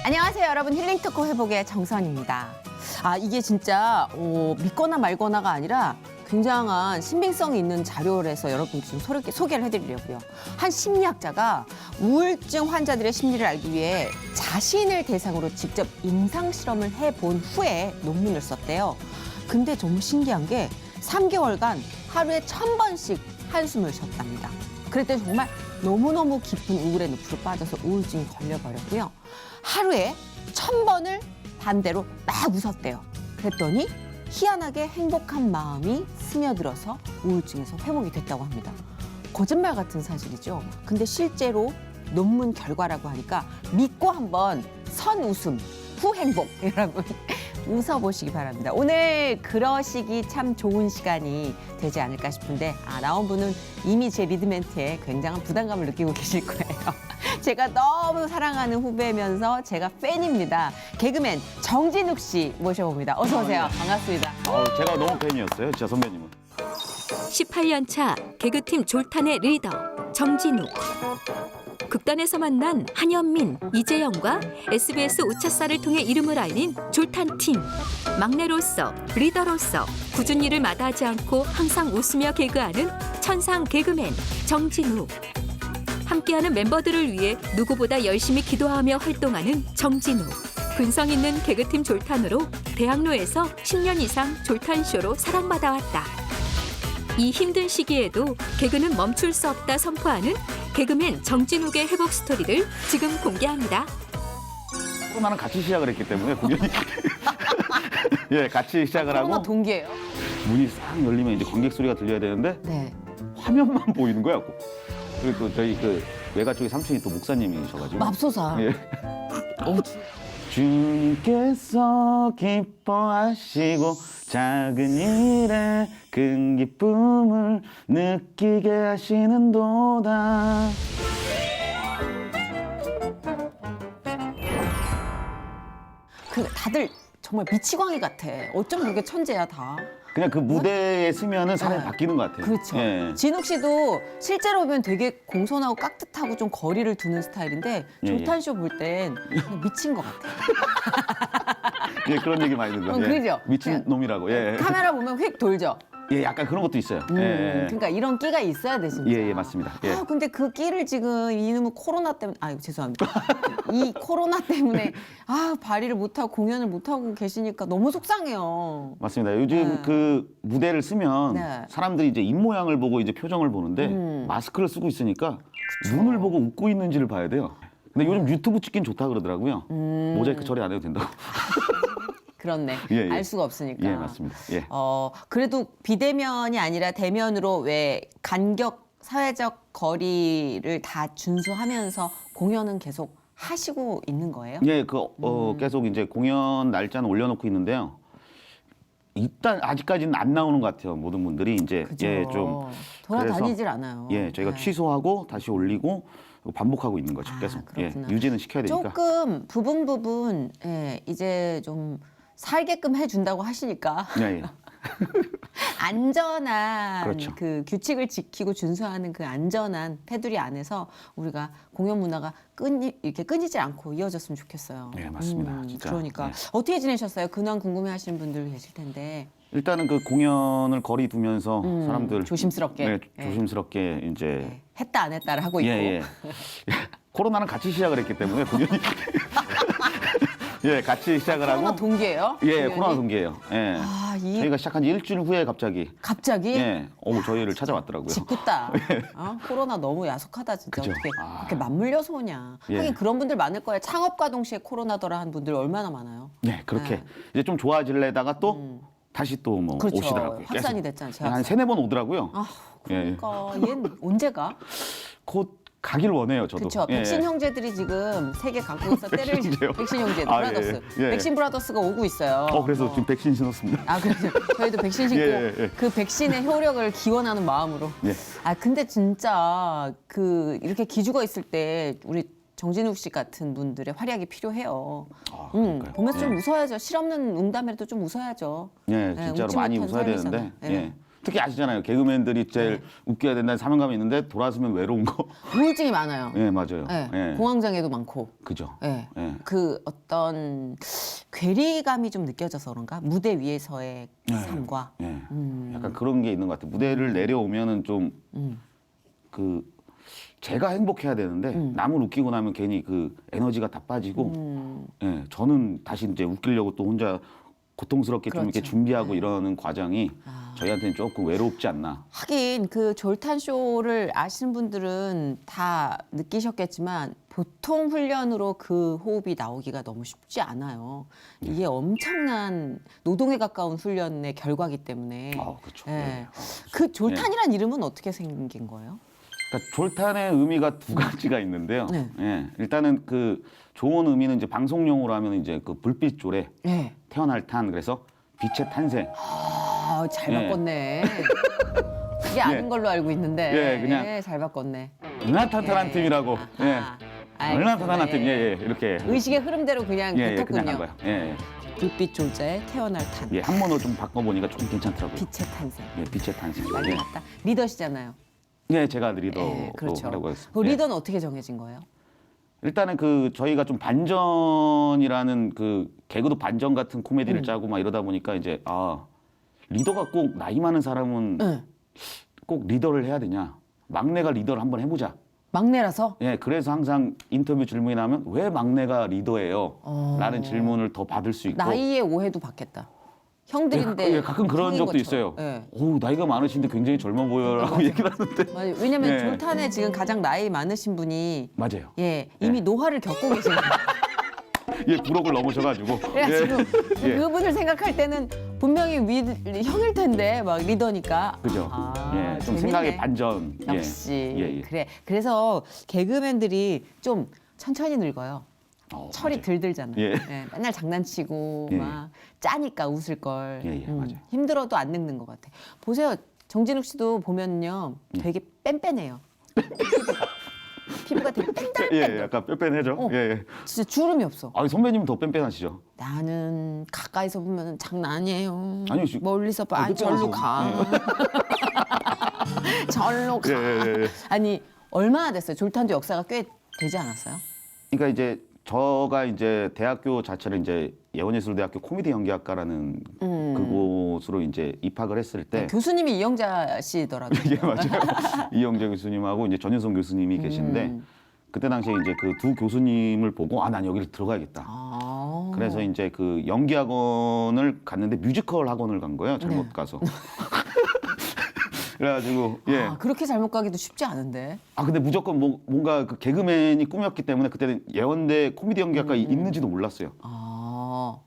안녕하세요, 여러분. 힐링 토크 회복의 정선입니다. 이게 진짜 믿거나 말거나가 아니라 굉장한 신빙성이 있는 자료라서 여러분 좀 소개를 해드리려고요. 한 심리학자가 우울증 환자들의 심리를 알기 위해 자신을 대상으로 직접 임상 실험을 해본 후에 논문을 썼대요. 근데 너무 신기한 게 3개월간 하루에 1000번씩 한숨을 쉬었답니다. 그랬더니 정말 너무너무 깊은 우울의 늪으로 빠져서 우울증이 걸려버렸고요. 하루에 1000번을 반대로 막 웃었대요. 그랬더니 희한하게 행복한 마음이 스며들어서 우울증에서 회복이 됐다고 합니다. 거짓말 같은 사실이죠. 근데 실제로 논문 결과라고 하니까 믿고 한번 선웃음 후 행복 여러분 웃어보시기 바랍니다. 오늘 그러시기 참 좋은 시간이 되지 않을까 싶은데 나온 분은 이미 제 리드 멘트에 굉장한 부담감을 느끼고 계실 거예요. 제가 너무 사랑하는 후배면서 제가 팬입니다. 개그맨 정진욱 씨 모셔봅니다. 어서 오세요. 반갑습니다. 제가 너무 팬이었어요, 진짜 선배님은. 18년 차 개그팀 졸탄의 리더 정진욱. 극단에서 만난 한현민, 이재영과 SBS 우차사를 통해 이름을 알린 졸탄팀. 막내로서, 리더로서 꾸준 일을 마다하지 않고 항상 웃으며 개그하는 천상 개그맨 정진욱. 함께하는 멤버들을 위해 누구보다 열심히 기도하며 활동하는 정진욱. 근성 있는 개그팀 졸탄으로 대학로에서 10년 이상 졸탄쇼로 사랑받아왔다. 이 힘든 시기에도 개그는 멈출 수 없다 선포하는 개그맨 정진욱의 회복 스토리를 지금 공개합니다. 코로나랑 같이 시작을 했기 때문에 공연이 예, 같이 시작을 코로나 하고 동기예요? 문이 싹 열리면 이제 관객 소리가 들려야 되는데 네. 화면만 보이는 거야. 그리고 또 저희 그 외가 쪽에 삼촌이 또 목사님이셔가지고 맙소사. 예. 주님께서 기뻐하시고 작은 일에 큰 기쁨을 느끼게 하시는도다. 다들 정말 미치광이 같아. 어쩜 그렇게 천재야 다. 그냥 그 무대에 서면은 사람이 네. 바뀌는 것 같아요. 그렇죠. 예. 진욱 씨도 실제로 보면 되게 공손하고 깍듯하고 좀 거리를 두는 스타일인데 예, 졸탄쇼 볼 땐 미친 것 같아. 예, 그런 얘기 많이 들어요. 예. 그죠? 미친 그냥 놈이라고. 예. 카메라 보면 휙 돌죠. 예, 약간 그런 것도 있어요. 예. 그러니까 이런 끼가 있어야 돼 진짜. 예, 예, 맞습니다. 예. 근데 그 끼를 지금 이놈의 코로나 때문에 죄송합니다. 이 코로나 때문에 발휘를 못하고 공연을 못하고 계시니까 너무 속상해요. 맞습니다. 요즘 네. 그 무대를 쓰면 네. 사람들이 이제 입모양을 보고 이제 표정을 보는데 마스크를 쓰고 있으니까 눈을 보고 웃고 있는지를 봐야 돼요. 근데 요즘 유튜브 찍긴 좋다 그러더라고요. 모자이크 처리 안 해도 된다고. 그렇네. 예, 예. 알 수가 없으니까. 예, 맞습니다. 예. 그래도 비대면이 아니라 대면으로 왜 간격 사회적 거리를 다 준수하면서 공연은 계속 하시고 있는 거예요? 예, 계속 이제 공연 날짜는 올려놓고 있는데요. 일단 아직까지는 안 나오는 것 같아요. 모든 분들이 이제 그죠. 예, 좀 돌아다니질 않아요. 예, 저희가 네. 취소하고 다시 올리고 반복하고 있는 거죠. 계속 그렇구나. 유지는 시켜야 되니까. 조금 부분 이제 좀 살게끔 해준다고 하시니까 예, 예. 안전한 그렇죠. 그 규칙을 지키고 준수하는 그 안전한 테두리 안에서 우리가 공연 문화가 이렇게 끊이지 않고 이어졌으면 좋겠어요. 네, 맞습니다. 진짜. 그러니까 네. 어떻게 지내셨어요? 근황 궁금해하시는 분들 계실 텐데. 일단은 그 공연을 거리 두면서 사람들 조심스럽게. 네, 예. 조심스럽게 이제 했다 안 했다를 하고 있고. 예. 코로나랑 같이 시작을 했기 때문에 공연이 예, 같이 시작을 코로나 하고 동기예요? 예, 공연이? 코로나 동기예요. 예. 저희가 시작한 지 일주일 후에 갑자기 갑자기? 저희를 찾아왔더라고요. 짓궂다. 코로나 너무 야속하다 진짜. 그죠. 어떻게 아. 그렇게 맞물려서 오냐. 예. 하긴 그런 분들 많을 거예요. 창업과 동시에 코로나더라 한 분들 얼마나 많아요. 네, 그렇게 이제 좀 좋아지려다가 또 다시 또 뭐 그렇죠. 오시더라고요. 확산이 계속. 됐잖아요. 한 재확산. 세네 번 오더라고요. 그러니까 얘는 언제 가? 곧 가길 원해요, 저도. 그렇죠. 예. 백신 형제들이 지금 세계 각국에서 때를 형제요? 백신 형제 아, 브라더스. 예. 백신 브라더스가 오고 있어요. 그래서 지금 백신 신었습니다. 그래서 저희도 백신 신고 예. 그 백신의 효력을 기원하는 마음으로. 예. 근데 진짜 이렇게 기죽어 있을 때 우리 정진욱 씨 같은 분들의 활약이 필요해요. 그러니까요. 보면서 좀 예. 웃어야죠. 실없는 농담에도 좀 웃어야죠. 예, 진짜로 웃지 많이 못한 웃어야 삶이잖아요. 되는데. 예. 특히 아시잖아요. 개그맨들이 제일 웃겨야 된다는 사명감이 있는데 돌아서면 외로운 거. 우울증이 많아요. 예, 맞아요. 네. 예. 공황장애도 많고. 그죠. 네. 예. 그 어떤 괴리감이 좀 느껴져서 그런가? 무대 위에서의 네. 삶과. 예. 약간 그런 게 있는 것 같아요. 무대를 내려오면은 좀 그 제가 행복해야 되는데 남을 웃기고 나면 괜히 그 에너지가 다 빠지고 예, 저는 다시 이제 웃기려고 또 혼자 고통스럽게 좀 이렇게 그렇죠. 준비하고 이러는 과정이 저희한테는 조금 외롭지 않나. 하긴 그 졸탄 쇼를 아시는 분들은 다 느끼셨겠지만 보통 훈련으로 그 호흡이 나오기가 너무 쉽지 않아요. 이게 엄청난 노동에 가까운 훈련의 결과기 때문에. 그렇죠. 예. 예. 그 졸탄이란 이름은 어떻게 생긴 거예요? 그러니까 졸탄의 의미가 두 가지가 있는데요. 네. 예, 일단은 그 좋은 의미는 이제 방송용으로 하면 이제 그 불빛 조례, 네. 태어날 탄 그래서 빛의 탄생. 잘 예. 바꿨네. 그게 아닌 걸로 알고 있는데. 예, 그냥 예, 잘 바꿨네. 은하탄탄한 팀이라고. 예. 아하, 은하탄탄한 알겠습니다. 팀. 예, 예. 이렇게. 의식의 흐름대로 그냥 예, 예, 붙었군요. 그냥 한 거예요. 예, 불빛 졸자의 태어날 탄. 예. 한문으로 좀 바꿔보니까 좀 괜찮더라고요. 빛의 탄생. 예, 빛의 탄생. 난리 예. 났다. 리더시잖아요. 예, 제가 리더로 예, 그렇죠. 하려고 했습니다. 그 예. 리더는 어떻게 정해진 거예요? 일단은 그 저희가 좀 반전이라는 그 개그도 반전 같은 코미디를 짜고 막 이러다 보니까 이제 리더가 꼭 나이 많은 사람은 네. 꼭 리더를 해야 되냐? 막내가 리더를 한번 해보자. 막내라서? 예, 그래서 항상 인터뷰 질문이 나면 왜 막내가 리더예요? 라는 질문을 더 받을 수 있고. 나이의 오해도 받겠다. 형들인데. 예, 가끔 그런 형인 적도 것처럼. 있어요. 예. 오, 나이가 많으신데 굉장히 젊어 보여라고 얘기를 하는데. 맞아요. 왜냐면 예. 졸탄에 지금 가장 나이 많으신 분이 맞아요. 예, 이미 노화를 겪고 계시는 거예요. 예, 부록을 넘으셔가지고. 그래가지고 예. 그분을 생각할 때는 분명히 형일 텐데 막 리더니까. 그죠. 예, 좀 재밌네. 생각의 반전. 예. 역시 예, 예. 그래. 그래서 개그맨들이 좀 천천히 늙어요. 철이 맞아요. 들들잖아요. 예. 예, 맨날 장난치고 예, 막 짜니까 웃을 걸. 예, 예, 맞아요. 힘들어도 안 늙는 것 같아. 보세요. 정진욱 씨도 보면요, 되게 뺀뺀해요. 피부가 되게 뺀달뺀. 예, 약간 뺀뺀해죠. 예, 예. 진짜 주름이 없어. 선배님은 더 뺀뺀하시죠? 나는 가까이서 보면 장난 아니에요. 아니요, 멀리서 봐. 아니, 뺀뺀하세요. 절로 가. 절로 가. 예, 예, 예. 아니 얼마나 됐어요? 졸탄도 역사가 꽤 되지 않았어요? 그러니까 이제 저가 이제 대학교 자체를 이제 예원예술대학교 코미디 연기학과라는 그곳으로 이제 입학을 했을 때 교수님이 이영자 씨더라고요. 예, 맞아요. 이영재 교수님하고 이제 전윤성 교수님이 계신데 그때 당시에 이제 그 두 교수님을 보고 난 여기를 들어가야겠다. 그래서 이제 그 연기학원을 갔는데 뮤지컬 학원을 간 거예요. 잘못 가서. 그래가지고 예. 그렇게 잘못 가기도 쉽지 않은데. 근데 무조건 뭔가 그 개그맨이 꿈이었기 때문에 그때는 예원대 코미디 연기학과 있는지도 몰랐어요.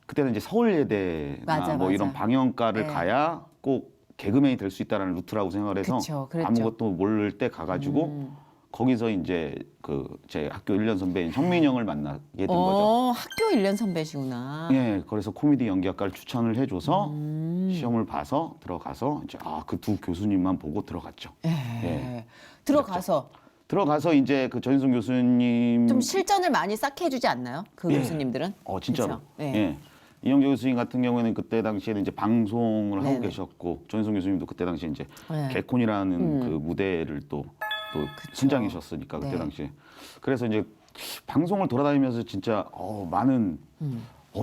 그때는 이제 서울예대나 맞아, 뭐 맞아. 이런 방영과를 네. 가야 꼭 개그맨이 될 수 있다라는 루트라고 생각을 해서 그쵸, 그랬죠. 아무것도 모를 때 가가지고 거기서 이제 그 제 학교 1년 선배인 형민형을 만나게 된 거죠. 학교 1년 선배시구나. 예, 그래서 코미디 연기학과를 추천을 해줘서 시험을 봐서 들어가서 이제 그 두 교수님만 보고 들어갔죠. 예. 들어가서 들어가서 이제 그 전인성 교수님 좀 실전을 많이 쌓게 해주지 않나요? 그 예. 교수님들은? 진짜로. 그쵸? 예. 예. 이영재 교수님 같은 경우에는 그때 당시에는 이제 방송을 하고 네네. 계셨고 전인성 교수님도 그때 당시에 이제 네. 개콘이라는 그 무대를 또 순장이셨으니까 그때 네. 당시에. 그래서 이제 방송을 돌아다니면서 진짜 많은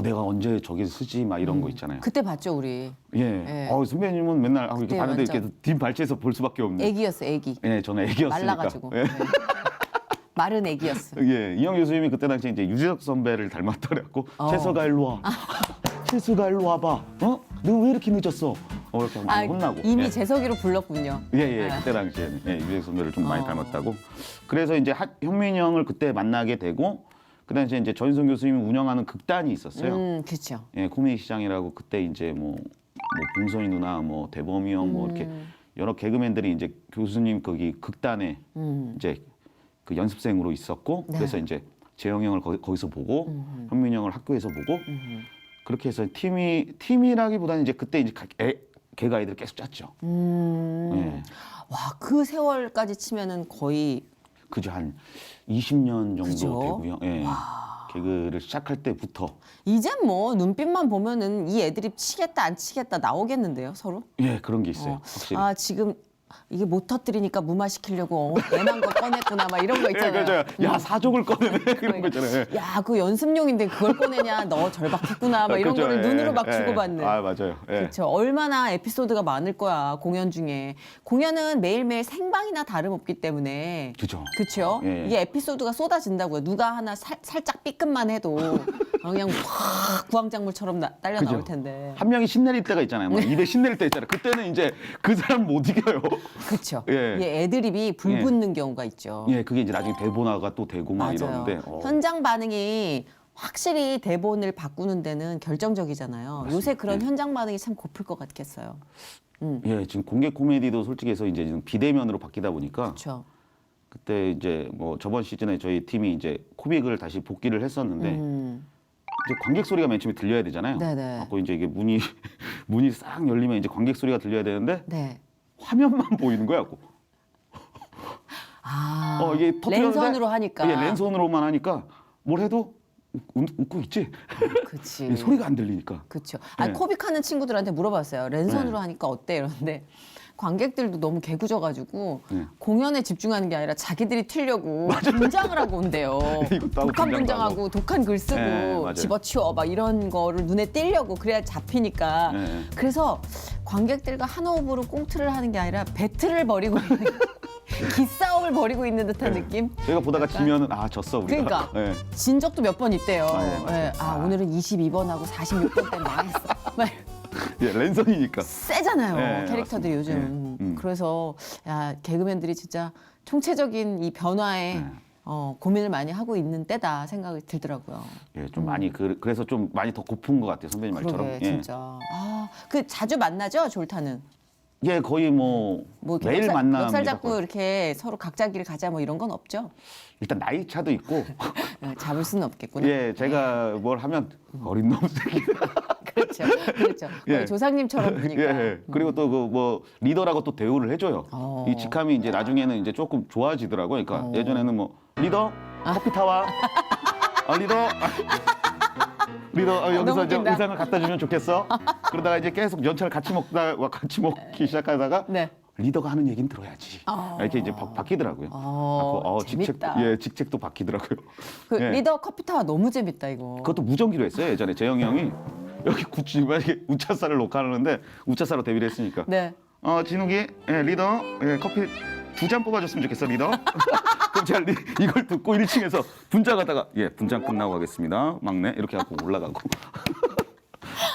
내가 언제 저기 쓰지 막 이런 거 있잖아요. 그때 봤죠 우리. 예. 예. 선배님은 맨날 이렇게 그때 봤는데 완전- 이렇게 뒷 발치에서 볼 수밖에 없는. 애기였어 애기. 예, 저는 애기였으니까. 말라가지고. 예. 네. 마른 애기였어. 예, 이영 교수님이 그때 당시에 이제 유재석 선배를 닮았다 그래갖고 최서가 일로 와. 최서가 일로 와봐. 너 왜 이렇게 늦었어? 이렇게 많이 혼나고. 이미 예. 재석이로 불렀군요. 예, 아. 그때 당시에는 유재석 선배를 좀 많이 닮았다고. 그래서 이제 현민형을 그때 만나게 되고 그 당시에 이제 전인성 교수님이 운영하는 극단이 있었어요. 그렇죠. 예, 코미디 시장이라고 그때 이제 뭐 봉선이 누나, 뭐 대범이 형, 뭐 이렇게 여러 개그맨들이 이제 교수님 거기 극단에 이제 그 연습생으로 있었고 네. 그래서 이제 재영 형을 거기서 보고 현민 형을 학교에서 보고 그렇게 해서 팀이라기보다는 이제 그때 이제 개그 아이들 계속 짰죠. 예. 와, 그 세월까지 치면은 거의 그죠 한 20년 정도 그죠? 되고요. 예. 개그를 시작할 때부터 이젠 뭐 눈빛만 보면은 이 애드립 치겠다 안 치겠다 나오겠는데요, 서로? 예 그런 게 있어요. 확실히. 아 지금 이게 못 터뜨리니까 무마시키려고 애만 거 꺼냈구나 막 이런 거 예, 있잖아요. 그렇죠. 야 사족을 꺼내네 그런 거 있잖아요. 예. 야, 그 연습용인데 그걸 꺼내냐? 너 절박했구나. 막 이런 그렇죠. 거를 예, 눈으로 막 예. 주고받는. 아 맞아요. 예. 그렇죠. 얼마나 에피소드가 많을 거야, 공연 중에. 공연은 매일매일 생방이나 다름없기 때문에. 그죠. 그렇죠. 예. 이게 에피소드가 쏟아진다고요. 누가 하나 살짝 삐끗만 해도 그냥 확 구황작물처럼 딸려 나올 그죠. 텐데. 한 명이 신내릴 때가 있잖아요. 막 입에 신내릴 때 있잖아요. 그때는 이제 그 사람 못 이겨요. 그렇죠. 예. 이게 애드립이 불붙는 경우가 있죠. 예, 그게 이제 나중에 대본화가 또 되고 막 맞아요. 이러는데. 현장 반응이 확실히 대본을 바꾸는 데는 결정적이잖아요. 요새 그런 예. 현장 반응이 참 고플 것 같겠어요. 예, 지금 공개 코미디도 솔직히 해서 이제 지금 비대면으로 바뀌다 보니까 그렇죠. 그때 이제 뭐 저번 시즌에 저희 팀이 이제 코빅을 다시 복귀를 했었는데 이제 관객 소리가 맨 처음에 들려야 되잖아요. 네네. 갖고 이제 이게 문이 문이 싹 열리면 이제 관객 소리가 들려야 되는데 네. 화면만 보이는 거야. 아, 이게 터뜨렸는데 랜선으로 하니까. 예, 랜선으로만 하니까 뭘 해도 웃고 있지. 그치. 이 소리가 안 들리니까. 그렇죠. 아, 네. 코빅하는 친구들한테 물어봤어요. 랜선으로 네. 하니까 어때? 이러는데 관객들도 너무 개구져가지고 네. 공연에 집중하는 게 아니라 자기들이 튀려고 분장을 하고 온대요. 이것도 하고 독한 분장도 분장하고 독한 글 쓰고 네, 맞아요. 집어치워 막 이런 거를 눈에 띄려고 그래야 잡히니까. 네. 그래서 관객들과 한 호흡으로 꽁트를 하는 게 아니라 배틀을 벌이고 있는 기싸움을 벌이고 있는 듯한 느낌? 저희가 보다가 약간- 지면은 저었어 우리가. 그러니까. 예. 진 적도 몇 번 있대요. 네, 맞아요. 오늘은 22번하고 46번 때문에 망했어. 막 예, 랜선이니까. 세잖아요. 네, 캐릭터들이 맞습니다. 요즘. 네, 그래서 야 개그맨들이 진짜 총체적인 이 변화에 네. 고민을 많이 하고 있는 때다 생각이 들더라고요. 예, 좀 많이 그래서 좀 많이 더 고픈 것 같아요 선배님 말처럼. 그러게 예. 진짜. 그 자주 만나죠 졸타는. 예, 거의 뭐 이렇게 매일 만납니다. 멱살 잡고 이렇게 서로 각자 길을 가자 뭐 이런 건 없죠. 일단 나이 차도 있고. 잡을 수는 없겠구나. 예, 제가 뭘 하면 어린 놈 새끼. 그렇죠. 그렇죠. 예. 거의 조상님처럼 보니까. 예, 그리고 또 그 뭐 리더라고 또 대우를 해줘요. 어. 이 직함이 이제 나중에는 이제 조금 좋아지더라고요. 그러니까 예전에는 뭐 리더 커피 타와. 리더. 리더 여기서 너무 이제 웃긴다. 의상을 갖다 주면 좋겠어. 그러다가 이제 계속 연차를 같이 먹기 시작하다가 네. 리더가 하는 얘기는 들어야지. 이렇게 이제 바뀌더라고요. 재밌다. 직책도 바뀌더라고요. 그 예. 리더 커피타워 너무 재밌다 이거. 그것도 무전기로 했어요. 예전에 재영이 형이 여기 만약에 우차사를 녹화하는데 우차사로 데뷔를 했으니까. 네. 진욱이 리더 커피 2잔 뽑아줬으면 좋겠어 리더. 그럼 제가 이걸 듣고 1층에서 분장하다가 분장 끝나고 가겠습니다 막내 이렇게 하고 올라가고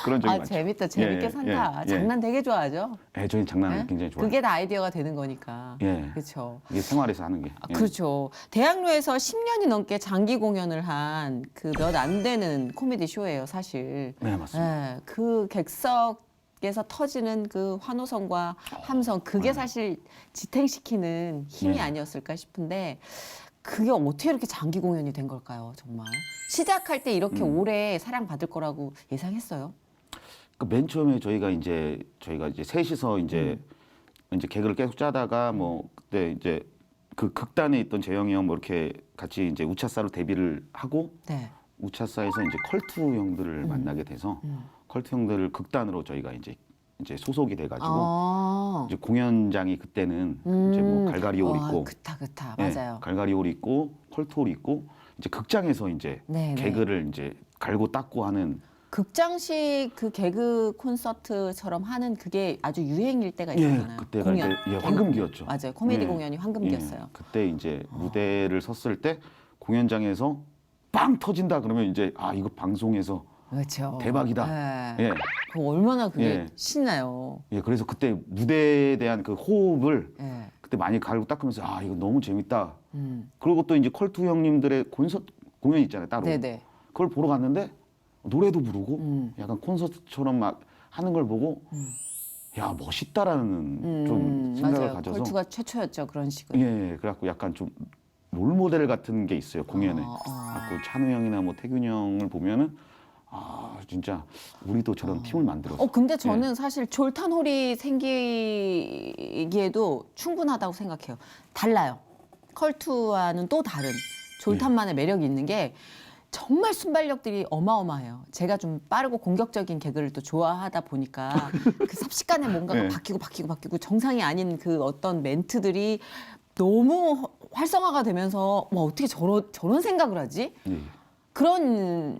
그런 적이 많죠. 재밌다. 재밌게 예, 산다. 예, 예. 장난 되게 좋아하죠. 저희는 장난 예? 굉장히 좋아해요. 그게 다 아이디어가 되는 거니까. 예. 그렇죠. 이게 생활에서 하는 게. 예. 그렇죠. 대학로에서 10년이 넘게 장기 공연을 한 그 몇 안 되는 코미디 쇼예요, 사실. 네 맞습니다. 예, 그 객석에서 터지는 그 환호성과 함성 그게 사실 지탱시키는 힘이 네. 아니었을까 싶은데 그게 어떻게 이렇게 장기 공연이 된 걸까요, 정말? 시작할 때 이렇게 오래 사랑받을 거라고 예상했어요? 맨 처음에 저희가 이제 셋이서 이제 개그를 계속 짜다가 뭐 그때 이제 그 극단에 있던 재영이 형 뭐 이렇게 같이 이제 우차사로 데뷔를 하고 네. 우차사에서 이제 컬투 형들을 만나게 돼서 컬투 형들을 극단으로 저희가 이제 소속이 돼가지고 이제 공연장이 그때는 이제 뭐 갈갈이 옷 입고 그타 예, 맞아요. 갈갈이 옷 입고 컬투 옷 입고 이제 극장에서 이제 네, 네. 개그를 이제 갈고 닦고 하는 극장식 그 개그 콘서트처럼 하는 그게 아주 유행일 때가 있잖아요. 그때가 공연. 이제 황금기였죠. 맞아요. 코미디 예. 공연이 황금기였어요. 그때 이제 무대를 섰을 때 공연장에서 빵 터진다 그러면 이제 이거 방송에서 그렇죠. 대박이다. 예. 예. 그 얼마나 그게 예. 신나요. 예, 그래서 그때 무대에 대한 그 호흡을 예. 그때 많이 갈고 닦으면서 이거 너무 재밌다. 음. 그리고 또 이제 컬투 형님들의 공연 있잖아요, 따로. 네네. 그걸 보러 갔는데 노래도 부르고 약간 콘서트처럼 막 하는 걸 보고 야 멋있다라는 좀 생각을 맞아요. 가져서 컬투가 최초였죠 그런 식으로. 예, 그래갖고 약간 좀 롤모델 같은 게 있어요 공연에. 그 찬우 형이나 뭐 태균이 형을 보면은 진짜 우리도 저런 팀을 만들었어. 근데 저는 사실 졸탄홀이 생기기에도 충분하다고 생각해요. 달라요. 컬투와는 또 다른 졸탄만의 매력이 있는 게 정말 순발력들이 어마어마해요. 제가 좀 빠르고 공격적인 개그를 또 좋아하다 보니까 그 삽시간에 뭔가가 네. 바뀌고 정상이 아닌 그 어떤 멘트들이 너무 활성화가 되면서 와 어떻게 저런 생각을 하지? 예. 그런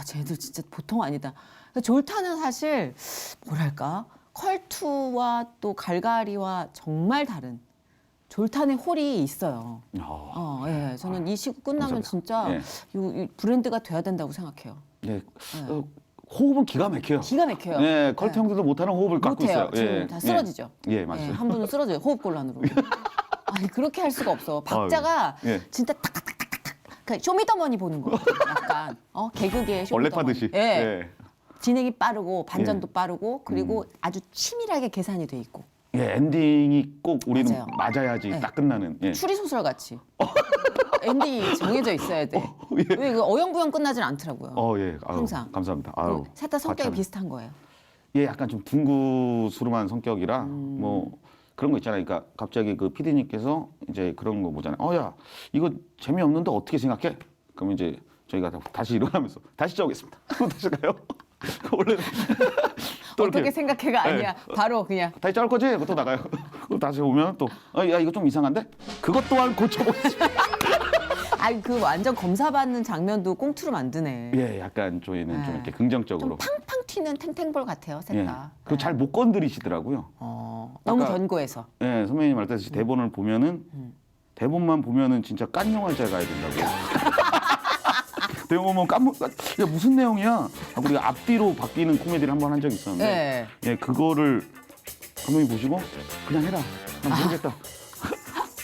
쟤들 진짜 보통 아니다. 졸타는 사실 뭐랄까 컬투와 또 갈갈이와 정말 다른 졸탄의 홀이 있어요. 예, 저는 이 시구 끝나면 감사합니다. 진짜 예. 이 브랜드가 돼야 된다고 생각해요. 예. 호흡은 기가 막혀요. 기가 막혀요. 네, 컬트 형들도 못하는 호흡을 갖고 못해요. 있어요. 지금 다 쓰러지죠. 예, 맞습니다. 한 분은 쓰러져요. 호흡곤란으로. 아니 그렇게 할 수가 없어. 박자가 아유, 예. 진짜 탁탁탁탁탁. 그러니까 쇼미더머니 보는 거. 약간 개그계의 쇼미더머니. 원래 파듯이. 예. 예. 진행이 빠르고 반전도 빠르고 그리고 아주 치밀하게 계산이 돼 있고. 예, 엔딩이 꼭 우리는 맞아요. 맞아야지 네. 딱 끝나는. 예. 추리 소설 같이. 엔딩이 정해져 있어야 돼. 예. 왜 그 어영부영 끝나진 않더라고요. 예. 아유, 항상. 감사합니다. 아유. 셋 다 성격이 과찬. 비슷한 거예요. 예, 약간 좀 둥구스름한 성격이라 뭐 그런 거 있잖아요. 그러니까 갑자기 그 PD님께서 이제 그런 거 보잖아요. 야, 이거 재미없는데 어떻게 생각해? 그러면 이제 저희가 다시 일어나면서 다시 짜오겠습니다. 다시 가요. 원래 또 어떻게 이렇게 생각해가 아니야. 바로 그냥 다시 짜올 거지? 그거 또 나가요. 그럼 다시 오면 또 야, 이거 좀 이상한데? 그것 또한 고쳐보겠습니다. 그 완전 검사받는 장면도 꽁투로 만드네. 예, 약간 저희는 좀 네. 이렇게 좀 긍정적으로. 팡팡 튀는 탱탱볼 같아요, 셋 예. 다. 그거 잘 못 건드리시더라고요. 너무 아까- 견고해서. 예, 선배님 말했듯이 대본을 보면은 대본만 보면은 진짜 깐 영화제 가야 된다고. 대본 보면 야 무슨 내용이야? 하고 우리가 앞뒤로 바뀌는 코미디를 한 번 한 적이 있었는데, 네. 예, 그거를 감독님 보시고 그냥 해라. 난 모르겠다.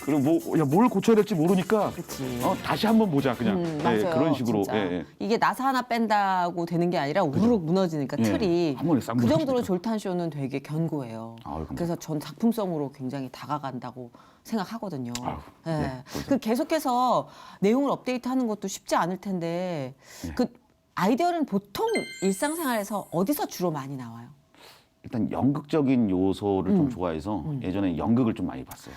그리고 뭘 고쳐야 될지 모르니까 그치. 다시 한번 보자 그냥. 예, 맞아요. 그런 식으로. 진짜. 예, 예. 이게 나사 하나 뺀다고 되는 게 아니라 우르륵 무너지니까 예. 틀이. 한 번에 싹 그 정도로 무너지니까. 졸탄 쇼는 되게 견고해요. 아유, 감사합니다. 그래서 전 작품성으로 굉장히 다가간다고 생각하거든요. 아유, 예. 네, 그 계속해서 내용을 업데이트하는 것도 쉽지 않을 텐데 네. 그 아이디어는 보통 일상생활에서 어디서 주로 많이 나와요? 일단 연극적인 요소를 좀 좋아해서 예전에 연극을 좀 많이 봤어요.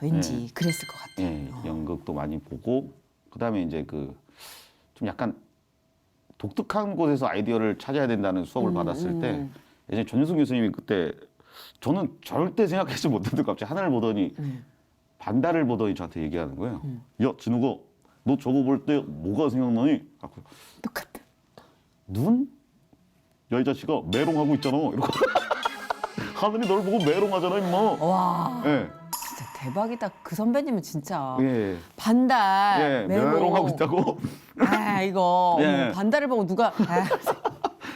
왠지 그랬을 것 같아요. 예, 연극도 많이 보고 그다음에 이제 좀 약간 독특한 곳에서 아이디어를 찾아야 된다는 수업을 받았을 때 예전에 전윤숙 교수님이 그때 저는 절대 생각하지 못했는데 갑자기 하늘을 보더니 반달을 보더니 저한테 얘기하는 거예요. 야, 진우가 너 저거 볼 때 뭐가 생각나니? 하고 똑같아. 눈? 야, 이 자식아 메롱하고 있잖아. 이러고 하늘이 널 보고 메롱하잖아, 임마. 와, 예, 진짜 대박이다. 그 선배님은 진짜 예, 반달, 예, 메롱. 메롱하고 있다고. 이거 예. 어머, 반달을 보고 누가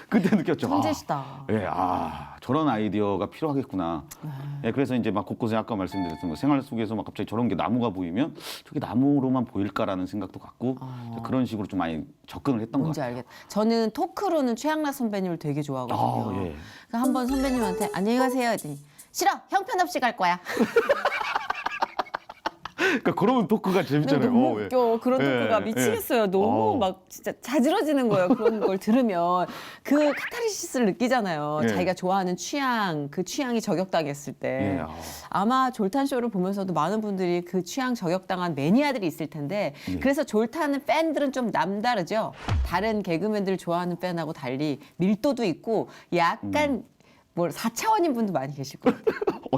그때 느꼈죠. 천재시다. 예, 저런 아이디어가 필요하겠구나. 예, 그래서 이제 막 곳곳에 아까 말씀드렸던 거 생활 속에서 막 갑자기 저런 게 나무가 보이면 저게 나무로만 보일까라는 생각도 갖고 그런 식으로 좀 많이 접근을 했던 것 뭔지 같아요. 알겠다. 저는 토크로는 최양락 선배님을 되게 좋아하거든요. 예. 그러니까 한번 선배님한테 안녕히 가세요 했더니 싫어 형편없이 갈 거야. 그러니까 그런 토크가 재밌잖아요. 너무 예. 웃겨. 그런 예, 토크가 예. 미치겠어요. 너무 막 진짜 자지러지는 거예요. 그런 걸 들으면 그 카타르시스를 느끼잖아요. 예. 자기가 좋아하는 취향, 그 취향이 저격당했을 때. 예, 아마 졸탄 쇼를 보면서도 많은 분들이 그 취향 저격당한 매니아들이 있을 텐데 예. 그래서 졸탄은 팬들은 좀 남다르죠. 다른 개그맨들 좋아하는 팬하고 달리 밀도도 있고 약간 뭐 4차원인 분도 많이 계실 거예요.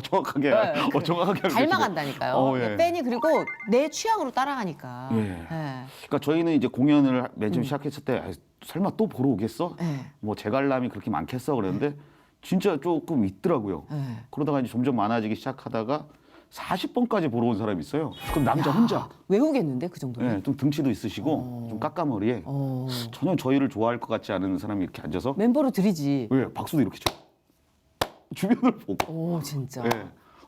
정확하게, 네, 정확하게 알고 닮아간다니까요. 계시네. 예. 팬이 그리고 내 취향으로 따라가니까. 예. 그러니까 저희는 이제 공연을 맨 처음 시작했을 때 설마 또 보러 오겠어? 예. 뭐 재관람이 그렇게 많겠어? 그랬는데 진짜 조금 있더라고요. 예. 그러다가 이제 점점 많아지기 시작하다가 40번까지 보러 온 사람이 있어요. 그럼 남자 혼자. 외우겠는데 그 정도면. 예, 좀 등치도 있으시고 좀 까까머리에 어. 전혀 저희를 좋아할 것 같지 않은 사람이 이렇게 앉아서 멤버로 드리지. 예, 박수도 이렇게 쳐. 주변을 보고. 오 진짜. 예.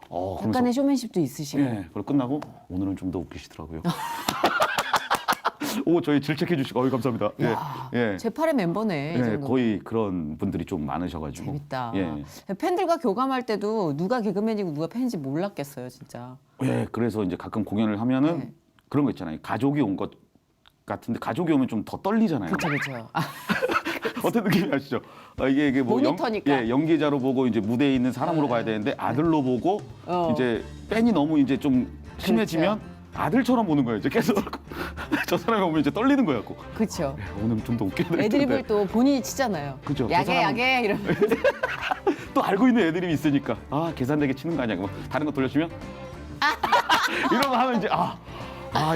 그러면서 약간의 쇼맨십도 있으시고. 예, 그걸 끝나고 오늘은 좀 더 웃기시더라고요. 오, 저희 질책해 주시고 감사합니다. 야, 예. 제 팔의 멤버네. 이 예, 정도. 거의 그런 분들이 좀 많으셔가지고. 재밌다. 예. 팬들과 교감할 때도 누가 개그맨이고 누가 팬인지 몰랐겠어요, 진짜. 예, 그래서 이제 가끔 공연을 하면은 네. 그런 거 있잖아요. 가족이 온 것 같은데 가족이 오면 좀 더 떨리잖아요. 그렇죠, 그렇죠. 어떤 느낌이 아시죠? 이게 뭐 모니터니까. 연기자로 보고 이제 무대에 있는 사람으로 네. 봐야 되는데 아들로 보고 어. 이제 팬이 너무 이제 좀 심해지면 아들처럼 보는 거예요. 이제 계속 저 사람이 오면 이제 떨리는 거야. 그렇죠. 오늘 좀 더 웃겨야 되는데. 애드립을 또 본인이 치잖아요. 그죠. 저 야게 사람은- 야게 이러면 또 알고 있는 애드립이 있으니까 계산되게 치는 거 아니야. 뭐 다른 거 돌려주면 이런 거 하면 이제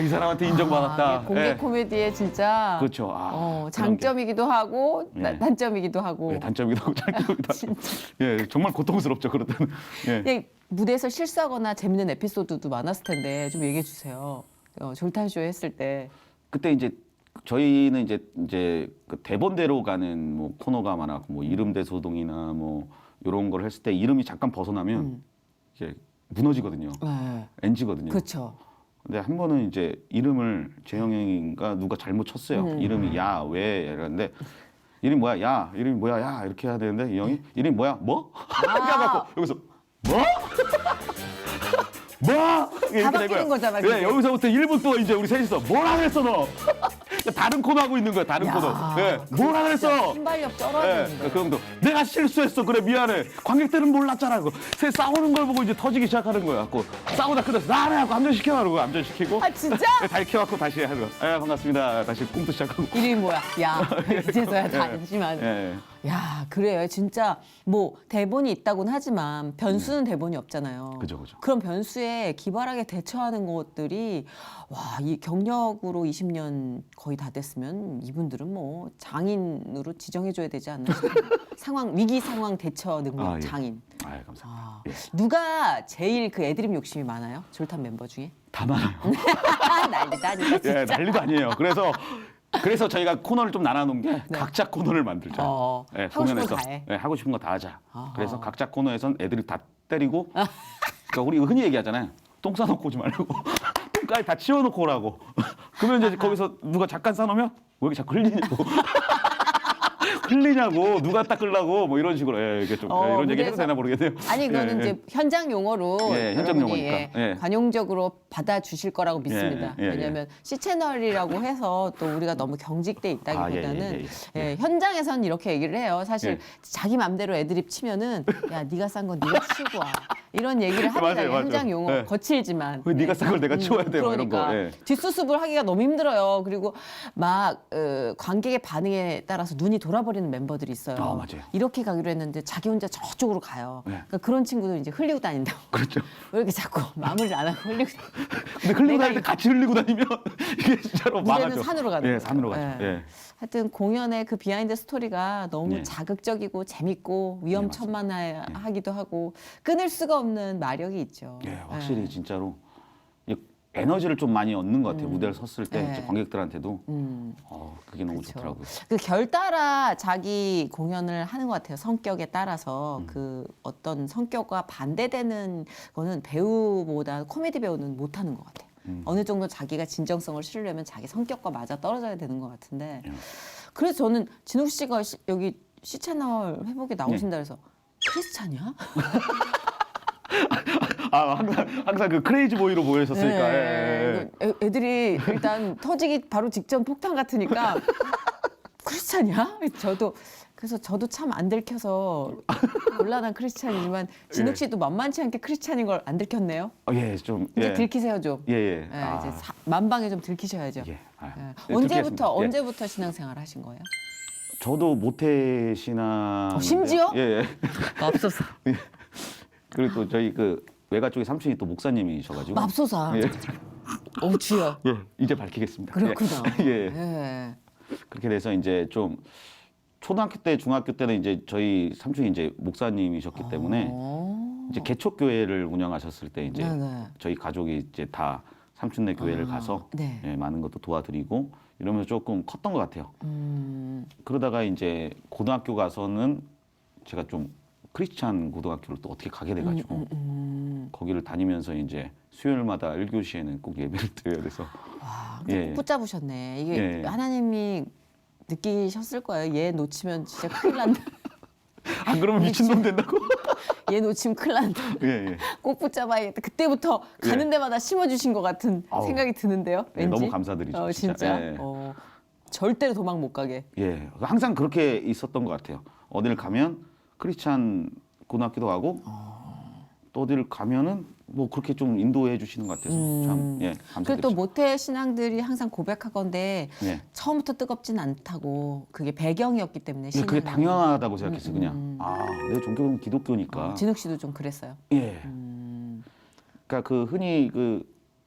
이 사람한테 인정받았다. 이게 공개 예. 코미디의 진짜 그렇죠. 그런 장점이기도 하고 예. 단점이기도 하고. 게, 단점이기도 하고 장점이기도 하고. 예, 정말 고통스럽죠. 그럴 때는. 예. 근데 무대에서 실수하거나 재밌는 에피소드도 많았을 텐데 좀 얘기해 주세요. 졸탄쇼 했을 때. 그때 이제 저희는 이제 그 대본대로 가는 뭐 코너가 많았고 뭐 이름 대소동이나 뭐 이런 걸 했을 때 이름이 잠깐 벗어나면 이제 무너지거든요. 네. NG거든요. 그렇죠. 근데 한 번은 이제 이름을 재영이가 누가 잘못 쳤어요. 이름이 야, 왜 이러는데 이름이 뭐야? 야, 이름이 뭐야? 야, 이렇게 해야 되는데 이 형이 이름이 뭐야? 뭐? 이렇게 해갖고 여기서 뭐? 뭐? 이렇게 된 바뀌는 거잖아, 그게. 네, 여기서부터 1분 동안 이제 우리 셋이서 뭐라 그랬어 너? 다른 코너 하고 있는 거야, 다른 야, 코너. 네, 뭐라 그랬어? 순발력 네, 쩔어지는데. 그 형도 내가 실수했어. 그래 미안해. 관객들은 몰랐잖아. 새 싸우는 걸 보고 이제 터지기 시작하는 거야. 갖고 싸우다 끝났어. 나래 하고 암전시켜 가지고 암전시키고. 아 진짜? 다 키워갖고 다시 하는 거. 반갑습니다. 다시 꿈도 시작하고. 이름이 뭐야? 야 이제서야 다 안지만. 예. 야 그래요. 진짜 뭐 대본이 있다고는 하지만 변수는 대본이 없잖아요. 그죠. 그런 변수에 기발하게 대처하는 것들이 이 경력으로 20년 거의 다 됐으면 이분들은 뭐 장인으로 지정해줘야 되지 않나 싶어요. 위기 상황 대처 능력 예. 장인. 감사합니다. 누가 제일 그 애드립 욕심이 많아요? 졸탄 멤버 중에? 다 많아요. 난리다 진짜. 예, 난리도 아니에요. 그래서 저희가 코너를 좀 나눠놓은 게 각자 코너를 만들자. 예, 하고 싶은 거 공연에서. 다 해. 예, 하고 싶은 거 다 하자. 아하. 그래서 각자 코너에선 애들이 다 때리고. 그러니까 우리 흔히 얘기하잖아요. 똥 싸놓고 오지 말라고. 똥까지 다 치워놓고 오라고. 그러면 이제 거기서 누가 잠깐 싸놓으면 왜 이렇게 자꾸 흘리냐고. 흘리냐고 누가 닦으려고 뭐 이런 식으로 이게 좀 이런 얘기 해도 무대에서- 되나 모르겠네요. 아니 그거는 예, 이제 현장 용어로 현장 여러분이 용어니까. 예. 관용적으로 받아주실 거라고 믿습니다. 예, 예. 왜냐하면 C 채널이라고 해서 또 우리가 너무 경직돼 있다기보다는 예. 현장에서는 이렇게 얘기를 해요. 사실 예. 자기 맘대로 애드립 치면은 야 네가 싼 건 네가 치고 와 이런 얘기를 하잖아요. 맞아요. 현장 용어 예. 거칠지만 왜 네가 싼 걸 내가 치워야 돼? 뭐 이런 거. 그러니까 예. 뒷수습을 하기가 너무 힘들어요. 그리고 막 관객의 반응에 따라서 눈이 돌아버리는 멤버들이 있어요. 맞아요. 이렇게 가기로 했는데 자기 혼자 저쪽으로 가요. 네. 그러니까 그런 친구들 이제 흘리고 다닌다고. 그렇죠. 왜 이렇게 자꾸 마무리를 안 하고 흘리고 근데 흘리고 내가 다닐 때 같이 흘리고 다니면 이게 진짜로 무대는 망하죠. 산으로 가는 거예요. 산으로 가죠. 예. 예. 하여튼 공연의 그 비하인드 스토리가 너무 예. 자극적이고 재밌고 위험천만하기도 하고 끊을 수가 없는 마력이 있죠. 예, 확실히 진짜로 이 에너지를 좀 많이 얻는 것 같아요. 무대를 섰을 때 예. 이제 관객들한테도 그게 너무 그쵸. 좋더라고요. 그 결 따라 자기 공연을 하는 것 같아요. 성격에 따라서 그 어떤 성격과 반대되는 거는 배우보다 코미디 배우는 못하는 것 같아요. 어느 정도 자기가 진정성을 실으려면 자기 성격과 맞아 떨어져야 되는 것 같은데 그래서 저는 진욱 씨가 여기 C채널 회복에 나오신다 그래서 크리스찬이야? 항상 그 크레이지 보이로 보였었으니까. 예. 애들이 일단 터지기 바로 직전 폭탄 같으니까 크리스찬이야? 그래서 저도 참 안 들켜서 곤란한 크리스찬이지만 진욱 씨도 만만치 않게 크리스찬인 걸 안 들켰네요. 좀 이제 들키세요 좀. 예. 이제 만방에 좀 들키셔야죠. 예. 예. 언제부터 신앙생활 하신 거예요? 저도 모태 신앙. 심지어? 예. 맙소사. 그리고 또 저희 그 외가 쪽에 삼촌이 또 목사님이셔가지고. 맙소사. 예. 주여. 예. 이제 밝히겠습니다. 그렇구나. 예. 그렇게 돼서 이제 좀 초등학교 때, 중학교 때는 이제 저희 삼촌이 이제 목사님이셨기 때문에 이제 개척교회를 운영하셨을 때 이제 네네. 저희 가족이 이제 다 삼촌네 교회를 가서 네. 예, 많은 것도 도와드리고 이러면서 조금 컸던 것 같아요. 그러다가 이제 고등학교 가서는 제가 좀 크리스찬 고등학교를 또 어떻게 가게 돼가지고 거기를 다니면서 이제 수요일마다 1교시에는 꼭 예배를 드려야 돼서 근데 예. 꼭 붙잡으셨네. 이게 예. 하나님이 느끼셨을 거예요. 얘 놓치면 진짜 큰일 난다. 안 그러면 미친놈 된다고. 얘 놓치면 큰일 난다. 예. 꼭 붙잡아야겠다. 그때부터 가는 데마다 심어주신 것 같은 아우. 생각이 드는데요. 예, 왠지. 너무 감사드리죠. 진짜. 예. 절대로 도망 못 가게. 예, 항상 그렇게 있었던 것 같아요. 어디를 가면 크리스찬 고등학교도 가고 또 어디를 가면은 뭐 그렇게 좀 인도해 주시는 것 같아서 참 예, 그리고 감사드립니다. 또 모태 신앙들이 항상 고백하건대 예. 처음부터 뜨겁진 않다고 그게 배경이었기 때문에 예, 신앙이. 그게 당연하다고 생각했어요. 그냥 내 종교는 기독교니까. 진욱 씨도 좀 그랬어요. 예. 그러니까 그 흔히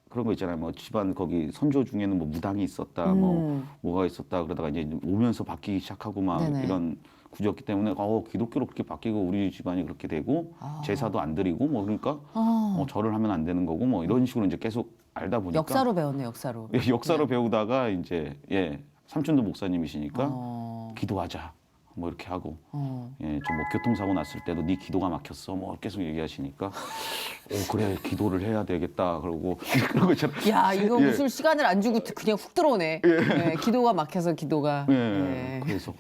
그런 거 있잖아요. 뭐 집안 거기 선조 중에는 뭐 무당이 있었다, 뭐 뭐가 있었다 그러다가 이제 오면서 바뀌기 시작하고 막 네네. 이런 구조였기 때문에 기독교로 그렇게 바뀌고 우리 집안이 그렇게 되고 제사도 안 드리고 뭐 그러니까 절을 하면 안 되는 거고 뭐 이런 식으로 이제 계속 알다 보니까 역사로 배웠네, 역사로. 예, 역사로 배우다가 이제 삼촌도 목사님이시니까 어. 기도하자 뭐 이렇게 하고 어. 저 뭐 교통사고 났을 때도 네 기도가 막혔어 뭐 계속 얘기하시니까 그래 기도를 해야 되겠다 그러고 그런 거 있잖아요. 야, 이거 예. 무슨 시간을 안 주고 그냥 훅 들어오네. 예, 기도가 막혀서 기도가. 예. 예. 그래서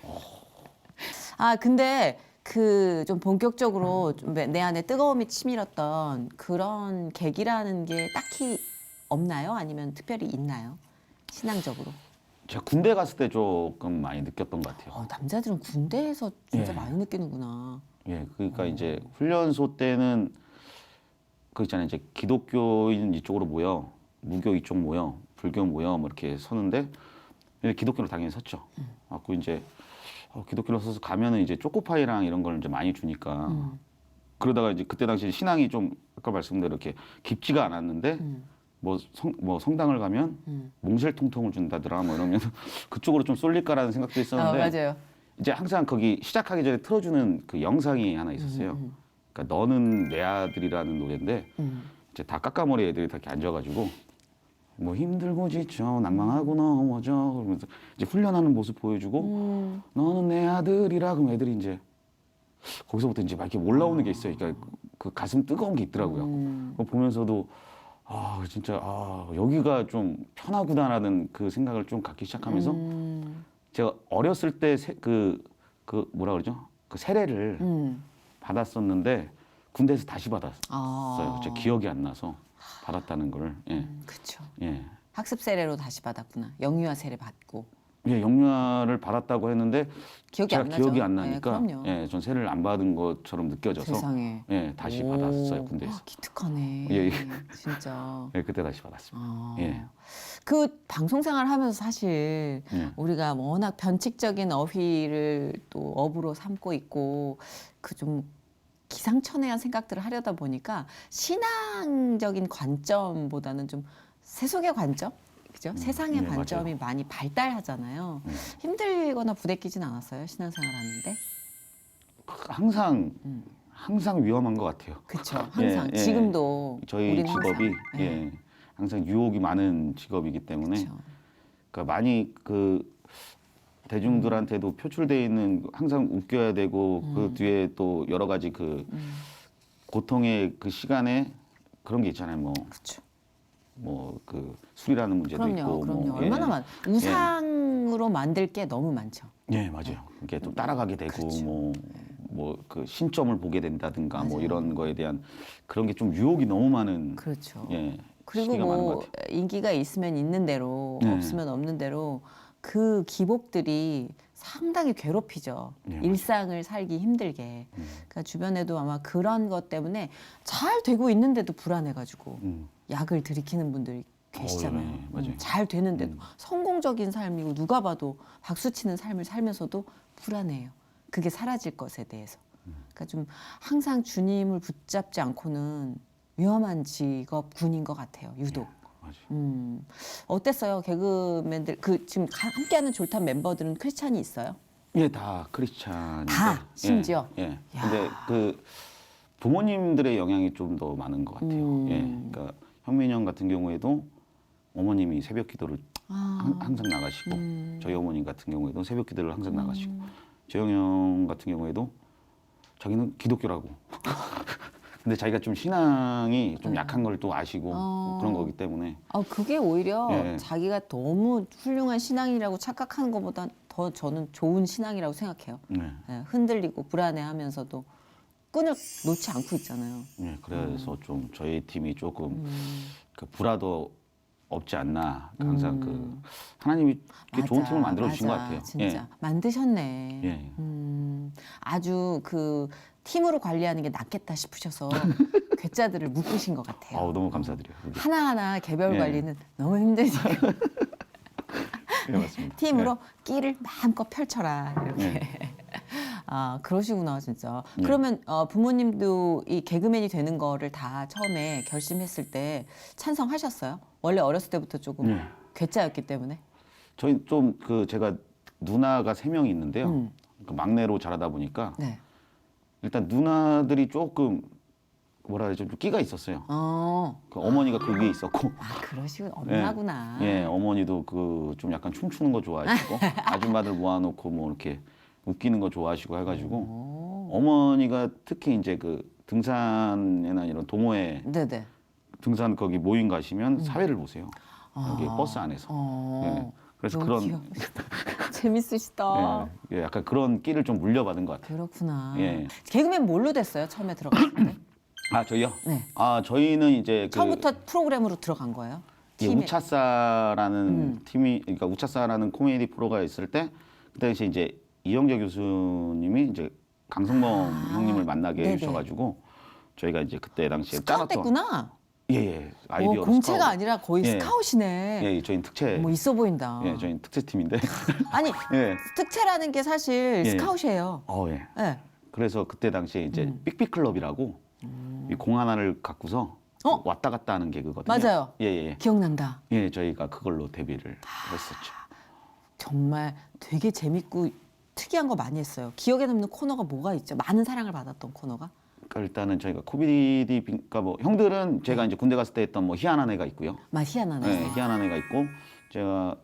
아, 근데 그 좀 본격적으로 좀 내 안에 뜨거움이 치밀었던 그런 계기라는 게 딱히 없나요? 아니면 특별히 있나요? 신앙적으로. 제가 군대 갔을 때 조금 많이 느꼈던 것 같아요. 남자들은 군대에서 진짜 예. 많이 느끼는구나. 예, 그러니까 이제 훈련소 때는 그 있잖아요. 이제 기독교인 이쪽으로 모여, 무교 이쪽 모여, 불교 모여 뭐 이렇게 서는데 기독교로 당연히 섰죠. 갖고 이제 기독교로 서서 가면은 이제 초코파이랑 이런 걸 이제 많이 주니까 그러다가 이제 그때 당시 신앙이 좀 아까 말씀대로 이렇게 깊지가 않았는데 뭐 성당을 가면 몽실통통을 준다더라 뭐 이러면 그쪽으로 좀 쏠릴까라는 생각도 있었는데 맞아요. 이제 항상 거기 시작하기 전에 틀어주는 그 영상이 하나 있었어요. 그러니까 너는 내 아들이라는 노래인데 이제 다 까까머리 애들이 다 이렇게 앉아가지고 뭐 힘들고 지쳐 낭망하고 넘어져 그러면서 이제 훈련하는 모습 보여주고 너는 내 아들이라 그럼 애들이 이제 거기서부터 이제 막 이렇게 올라오는 게 있어요. 그러니까 그 가슴 뜨거운 게 있더라고요. 그거 보면서도 진짜 여기가 좀 편하구나라는 그 생각을 좀 갖기 시작하면서 제가 어렸을 때 그 뭐라 그러죠? 그 세례를 받았었는데 군대에서 다시 받았어요. 제 기억이 안 나서 받았다는 걸. 예. 그렇죠. 예. 학습 세례로 다시 받았구나. 영유아 세례 받고. 예, 영유아를 받았다고 했는데 기억이 제가 안 나죠? 기억이 안 네, 나니까 그럼요. 전 세례를 안 받은 것처럼 느껴져서 세상에. 다시 오. 받았어요, 군대에서. 기특하네. 예, 예. 진짜. 예, 그때 다시 받았습니다. 예. 그 방송 생활 하면서 사실 예. 우리가 워낙 변칙적인 어휘를 또 업으로 삼고 있고 그 좀 기상천외한 생각들을 하려다 보니까 신앙적인 관점보다는 좀 세속의 관점? 그죠? 세상의 네, 관점이 많이 발달하잖아요. 힘들거나 부대끼진 않았어요? 신앙생활 하는데? 항상 위험한 것 같아요. 그렇죠. 항상. 예. 지금도 저희 우리는 직업이 항상. 항상 유혹이 많은 직업이기 때문에 그렇죠. 그러니까 많이 그 대중들한테도 표출돼 있는 항상 웃겨야 되고 그 뒤에 또 여러 가지 그 고통의 그 시간에 그런 게 있잖아요. 그렇죠. 뭐 그 술이라는 문제도 있고 그럼요. 뭐, 얼마나 많. 우상으로 만들 게 너무 많죠. 예, 맞아요. 이게 또 따라가게 되고 그렇죠. 뭐 그 신점을 보게 된다든가 뭐 맞아요. 이런 거에 대한 그런 게 좀 유혹이 너무 많은 그렇죠. 시기가 그리고 많은 것 뭐 같아요. 인기가 있으면 있는 대로 네. 없으면 없는 대로 그 기복들이 상당히 괴롭히죠. 네, 일상을 살기 힘들게. 그러니까 주변에도 아마 그런 것 때문에 잘 되고 있는데도 불안해가지고 약을 들이키는 분들이 계시잖아요. 네, 맞아요. 잘 되는데도 성공적인 삶이고 누가 봐도 박수치는 삶을 살면서도 불안해요. 그게 사라질 것에 대해서. 그러니까 좀 항상 주님을 붙잡지 않고는 위험한 직업 군인 것 같아요. 유독. 맞아요. 어땠어요? 개그맨들 지금 함께하는 졸탄 멤버들은 크리스찬이 있어요? 예, 다 크리스찬인데. 다, 심지어? 예. 야. 근데 그 부모님들의 영향이 좀 더 많은 것 같아요. 예. 그러니까 현민이 형 같은 경우에도 어머님이 새벽 기도를 항상 나가시고 저희 어머님 같은 경우에도 새벽 기도를 항상 나가시고 재영 형 같은 경우에도 자기는 기독교라고. 근데 자기가 좀 신앙이 좀 약한 걸 또 아시고 그런 거기 때문에 그게 오히려 예. 자기가 너무 훌륭한 신앙이라고 착각하는 것보다 더 저는 좋은 신앙이라고 생각해요. 네. 예, 흔들리고 불안해하면서도 끈을 놓지 않고 있잖아요. 예, 그래서 좀 저희 팀이 조금 그 불화도 없지 않나. 항상 그 하나님이 이렇게 좋은 팀을 만들어 주신 것 같아요. 진짜 만드셨네. 예. 아주 그 팀으로 관리하는 게 낫겠다 싶으셔서 괴짜들을 묶으신 것 같아요. 아우, 너무 감사드려요. 그게. 하나하나 개별 예. 관리는 너무 힘드니까 네, 맞습니다. 팀으로 끼를 마음껏 펼쳐라 이렇게. 네. 아 그러시구나 진짜. 네. 그러면 부모님도 이 개그맨이 되는 거를 다 처음에 결심했을 때 찬성하셨어요? 원래 어렸을 때부터 조금 네. 괴짜였기 때문에. 저희 좀 그 제가 누나가 3명이 있는데요. 그 막내로 자라다 보니까 네. 일단 누나들이 조금 뭐라 해야지 좀 끼가 있었어요. 그 어머니가 그 위에 있었고, 아 그러시군 엄마구나. 예, 어머니도 그 좀 약간 춤추는 거 좋아하시고, 아줌마들 모아놓고 뭐 이렇게 웃기는 거 좋아하시고 해가지고, 어머니가 특히 이제 그 등산이나 이런 동호회 네네. 등산 거기 모임 가시면 사회를 보세요. 여기 버스 안에서. 예, 그래서 너무 그런 귀여워. 재밌으시다. 예, 약간 그런 끼를 좀 물려받은 것 같아요. 그렇구나. 예. 개그맨 뭘로 됐어요? 처음에 들어갔을 때? 아 저희요? 네. 아 저희는 이제 그 처음부터 프로그램으로 들어간 거예요? 예, 팀에? 우차사라는 팀이 그러니까 우차사라는 코미디 프로가 있을 때 그때 이제 이영재 교수님이 이제 강성범 형님을 만나게 네네. 해주셔가지고 저희가 이제 그때 당시에 스카웃 됐구나. 예예 아이디어 공채가 스카웃. 아니라 거의 예. 스카웃이네. 예 저희는 특채 뭐 있어 보인다. 예 저희는 특채팀인데 아니 예. 특채라는 게 사실 예. 스카웃이에요. 예. 예. 그래서 그때 당시에 이제 삑삑클럽이라고 이 공 하나를 갖고서 왔다 갔다 하는 개그거든요. 맞아요. 예예. 기억난다. 예 저희가 그걸로 데뷔를 했었죠. 정말 되게 재밌고 특이한 거 많이 했어요. 기억에 남는 코너가 뭐가 있죠? 많은 사랑을 받았던 코너가? 그러니까 일단은 저희가 코미디 그러니까 뭐 형들은 제가 이제 군대 갔을 때 했던 뭐 희한한 애가 있고요. 희한하네. 네, 희한한 애가 있고 제가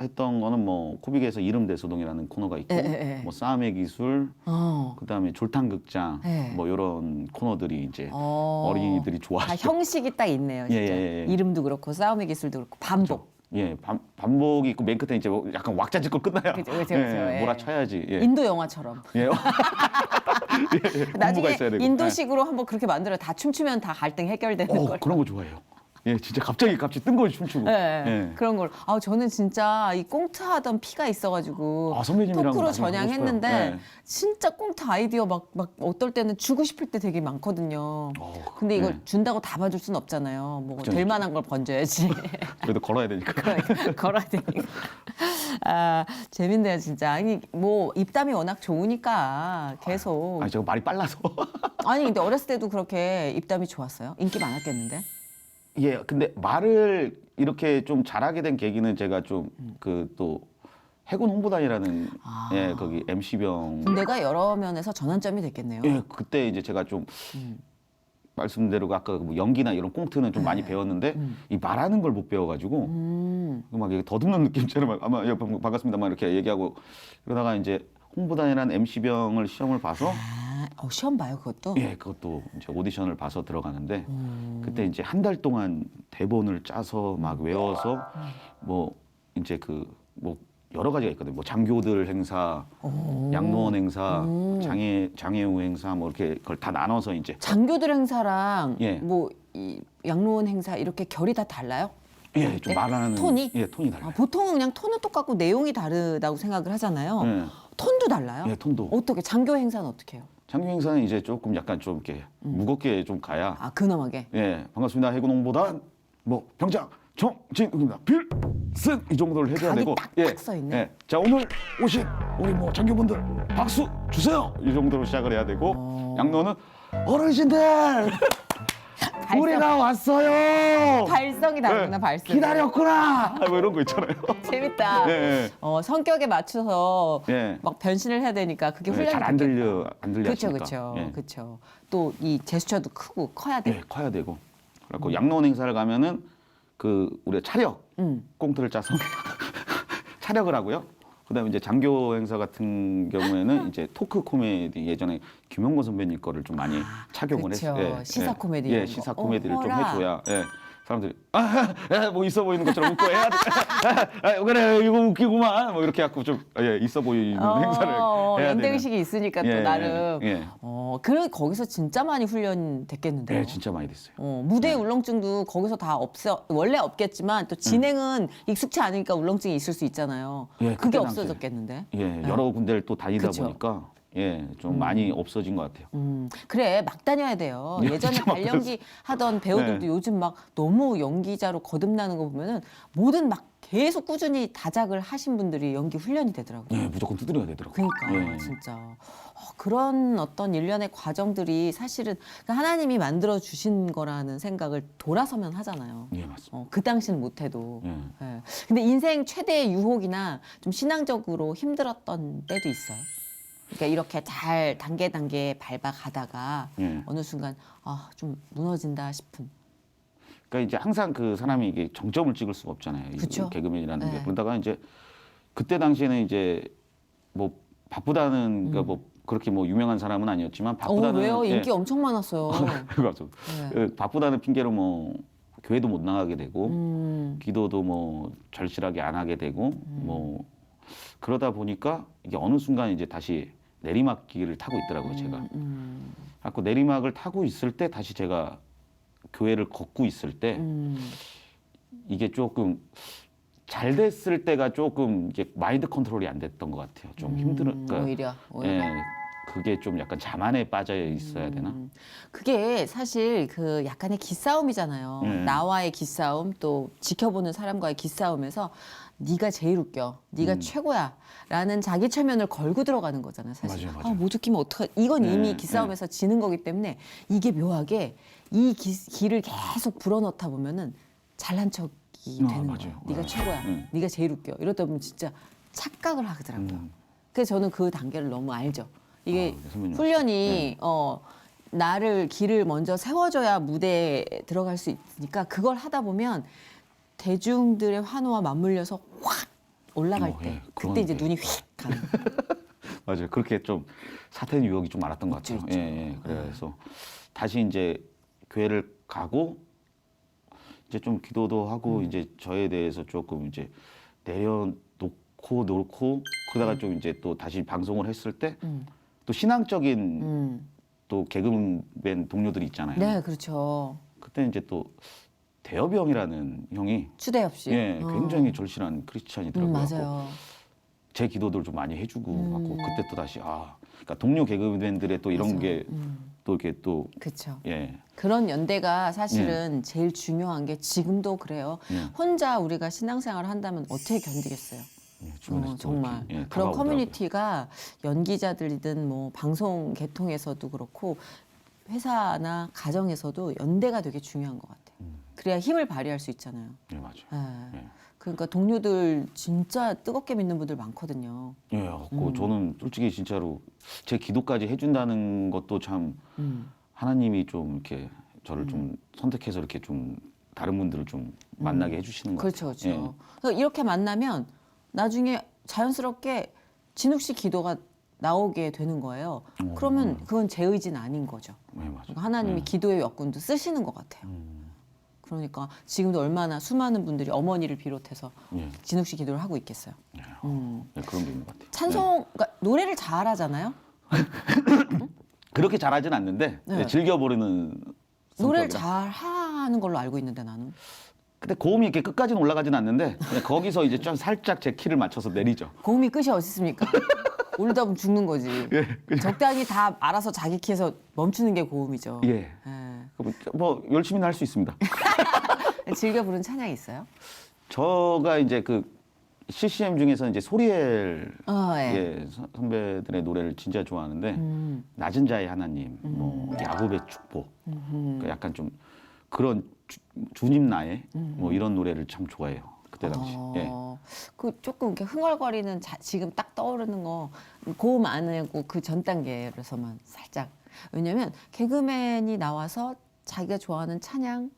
했던 거는 뭐 코빅에서 이름 대소동이라는 코너가 있고 예. 뭐 싸움의 기술 어. 그다음에 졸탄극장 예. 뭐 이런 코너들이 이제 어린이들이 다 좋아하시죠. 형식이 딱 있네요. 진짜. 예. 이름도 그렇고 싸움의 기술도 그렇고 반복. 예, 반복이 있고 맨 끝에 이제 뭐 약간 왁자지껄 끝나요. 그죠. 예, 몰아쳐야지. 예. 인도 영화처럼. 예. 나중에 있어야 되고. 인도식으로 한번 그렇게 만들어 다 춤추면 다 갈등 해결되는 걸. 그런 거 좋아해요. 예, 진짜 갑자기 뜬금없이 춤추고. 예. 그런 걸. 저는 진짜 이 꽁트 하던 피가 있어가지고 선배님이랑 토크로 나중에 하고 전향했는데 싶어요. 예. 진짜 꽁트 아이디어 막 어떨 때는 주고 싶을 때 되게 많거든요. 근데 이걸 네. 준다고 다 봐줄 순 없잖아요. 뭐 그쵸, 될 그쵸. 만한 걸 번져야지. 그래도 걸어야 되니까. 걸어야 되니까. 재밌네요, 진짜. 아니, 뭐, 입담이 워낙 좋으니까 계속. 아니, 제가 말이 빨라서. 아니, 근데 어렸을 때도 그렇게 입담이 좋았어요? 인기 많았겠는데? 예, 근데 말을 이렇게 좀 잘하게 된 계기는 제가 좀 그 또 해군 홍보단이라는 예, 거기 MC병. 군대가 여러 면에서 전환점이 됐겠네요. 예, 그때 이제 제가 좀 말씀대로 아까 뭐 연기나 이런 꽁트는 좀 많이 배웠는데 이 말하는 걸 못 배워가지고 막 이렇게 더듬는 느낌처럼 아마 예, 반갑습니다 막 이렇게 얘기하고 그러다가 이제 홍보단이라는 MC병을 시험을 봐서 시험 봐요, 그것도? 예, 그것도 이제 오디션을 봐서 들어가는데 그때 이제 한 달 동안 대본을 짜서 막 외워서 뭐 이제 그 뭐 여러 가지가 있거든요. 뭐 장교들 행사, 양로원 행사, 장애우 행사 뭐 이렇게 그걸 다 나눠서 이제 장교들 행사랑 예. 뭐 이 양로원 행사 이렇게 결이 다 달라요? 예, 좀 말하는 톤이? 예, 톤이 달라요. 보통은 그냥 톤은 똑같고 내용이 다르다고 생각을 하잖아요. 예. 톤도 달라요? 예, 톤도. 어떻게 장교 행사는 어떻게 해요? 장교 행사는 이제 조금 약간 좀 이렇게 무겁게 좀 가야 근엄하게. 예, 반갑습니다. 해군 홍보단 뭐 병장 정진입니다. 필승 이 정도를 해줘야 각이 되고 딱딱 써 있네. 예, 자 오늘 오신 우리 뭐 장교분들 박수 주세요. 이 정도로 시작을 해야 되고 양로는 어르신들 우리가 왔어요. 발성이 다르구나, 예, 발성. 기다렸구나. 뭐 이런 거 있잖아요. 재밌다. 예, 성격에 맞춰서 예. 막 변신을 해야 되니까 그게 훈련이 잘 안 됐겠다. 들려 그렇죠, 하시니까. 예. 그렇죠. 또 이 제스처도 크고 커야 돼. 예, 커야 되고. 그래갖고 양로원 행사를 가면은 그 우리가 차력 꽁트를 짜서 차력을 하고요. 그다음에 이제 장교 행사 같은 경우에는 이제 토크 코미디 예전에 김영건 선배님 거를 좀 많이 착용을 그쵸. 했어요. 시사 코미디 이런 예, 거. 시사 코미디를 좀 어라. 해줘야 사람들이 뭐 있어 보이는 것처럼 웃고 그래 이거 웃기구만 뭐 이렇게 갖고 좀 있어 보이는 행사를 해야 되는. 연대의식이 있으니까 또 나름. 예. 그래 거기서 진짜 많이 훈련 됐겠는데요. 네, 진짜 많이 됐어요. 무대의 울렁증도 거기서 다 원래 없겠지만 또 진행은 익숙치 않으니까 울렁증이 있을 수 있잖아요. 예, 그게 그때 당시에. 없어졌겠는데. 예, 여러 군데를 또 다니다 그쵸. 보니까 좀 많이 없어진 것 같아요. 그래 막 다녀야 돼요. 예, 예전에 진짜 막 발연기 하던 배우들도 네. 요즘 막 너무 연기자로 거듭나는 거 보면은 뭐든 막 계속 꾸준히 다작을 하신 분들이 연기 훈련이 되더라고요. 예, 무조건 두드려야 되더라고요. 그러니까 예. 진짜 그런 어떤 일련의 과정들이 사실은 하나님이 만들어 주신 거라는 생각을 돌아서면 하잖아요. 예, 맞습니다. 그 당시는 못해도. 예. 예. 근데 인생 최대의 유혹이나 좀 신앙적으로 힘들었던 때도 있어요. 그러니까 이렇게 잘 단계 밟아가다가 예. 어느 순간 좀 무너진다 싶은. 그러니까 이제 항상 그 사람이 이게 정점을 찍을 수가 없잖아요. 이 그쵸. 개그맨이라는 게. 네. 그러다가 이제 그때 당시에는 이제 뭐 바쁘다는 그러니까 뭐 그렇게 뭐 유명한 사람은 아니었지만 바쁘다는 왜요? 예. 인기 엄청 많았어요. 그래가지고 네. 바쁘다는 핑계로 뭐 교회도 못 나가게 되고 음. 기도도 뭐 절실하게 안 하게 되고 뭐 그러다 보니까 이게 어느 순간 이제 다시 내리막길을 타고 있더라고요, 제가. 그래서 내리막을 타고 있을 때 다시 제가 교회를 걷고 있을 때 이게 조금 잘 됐을 때가 조금 이게 마인드 컨트롤이 안 됐던 것 같아요. 좀 그러니까 오히려. 예, 그게 좀 약간 자만에 빠져 있어야 되나? 그게 사실 그 약간의 기싸움이잖아요. 나와의 기싸움 또 지켜보는 사람과의 기싸움에서 네가 제일 웃겨, 네가 최고야라는 자기 체면을 걸고 들어가는 거잖아요. 사실. 맞아요. 못 웃기면 어떡하? 이건 네, 이미 기싸움에서 지는 거기 때문에 이게 묘하게 이 길을 계속 불어넣다 보면은 잘난 척이 되는 맞아요. 거예요. 네가 네. 최고야, 네가 제일 웃겨. 이러다 보면 진짜 착각을 하더라고요. 그래서 저는 그 단계를 너무 알죠. 이게 선배님 훈련이 나를 길을 먼저 세워줘야 무대에 들어갈 수 있으니까 그걸 하다 보면 대중들의 환호와 맞물려서 확 올라갈 때 예, 그때 이제 그런 게. 눈이 휙 가는 맞아요. 그렇게 좀 사태의 유혹이 좀 많았던 것 있죠, 같아요. 있죠. 그래서 다시 이제 교회를 가고 이제 좀 기도도 하고 이제 저에 대해서 조금 이제 내려놓고 그러다가 좀 이제 또 다시 방송을 했을 때 또 신앙적인 또 개그맨 동료들이 있잖아요. 네, 그렇죠. 그때 이제 또 대엽이 형이라는 형이 추대엽 씨. 굉장히 절실한 크리스찬이더라고요. 맞아요. 제 기도들 좀 많이 해주고 하고 그때 또 다시 그러니까 동료 개그맨들의 또 이런 맞아. 게 또 이렇게 또 그렇죠. 예. 그런 연대가 사실은 제일 중요한 게 지금도 그래요. 혼자 우리가 신앙생활을 한다면 어떻게 견디겠어요? 주변에서 또 정말 이렇게, 그런 다가오더라고요. 커뮤니티가 연기자들이든 뭐 방송 계통에서도 그렇고 회사나 가정에서도 연대가 되게 중요한 것 같아요. 그래야 힘을 발휘할 수 있잖아요. 예, 맞아요. 예. 예. 그러니까 동료들 진짜 뜨겁게 믿는 분들 많거든요. 예, 저는 솔직히 진짜로 제 기도까지 해준다는 것도 참 하나님이 좀 이렇게 저를 좀 선택해서 이렇게 좀 다른 분들을 좀 만나게 해주시는 것 그렇죠, 같아요. 그렇죠. 그래서 이렇게 만나면 나중에 자연스럽게 진욱 씨 기도가 나오게 되는 거예요. 그러면 그건 제 의지는 아닌 거죠. 예, 맞아요. 그러니까 하나님이 기도의 역군도 쓰시는 것 같아요. 그러니까 지금도 얼마나 수많은 분들이 어머니를 비롯해서 예. 진욱 씨 기도를 하고 있겠어요. 예, 그런 게 있는 것 같아요. 찬송, 그러니까 노래를 잘하잖아요. 그렇게 잘하진 않는데 네. 즐겨 부르는 노래를 성격이라. 잘하는 걸로 알고 있는데 나는. 근데 고음이 이렇게 끝까지는 올라가진 않는데 그냥 거기서 이제 좀 살짝 제 키를 맞춰서 내리죠. 고음이 끝이 어디 있습니까? 울다 보면 죽는 거지. 예, 적당히 다 알아서 자기 키에서 멈추는 게 고음이죠. 예. 뭐 열심히는 할 수 있습니다. 즐겨 부르는 찬양이 있어요? 저가 이제 그 CCM 중에서 이제 소리엘 예. 선배들의 노래를 진짜 좋아하는데 낮은 자의 하나님, 뭐 야곱의 축복, 그러니까 약간 좀 그런 주님 나의 뭐 이런 노래를 참 좋아해요. 그때 당시. 예. 그 조금 이렇게 흥얼거리는 지금 딱 떠오르는 거 고음 안 하고 그 전 단계에서만 살짝. 왜냐면 개그맨이 나와서 자기가 좋아하는 찬양,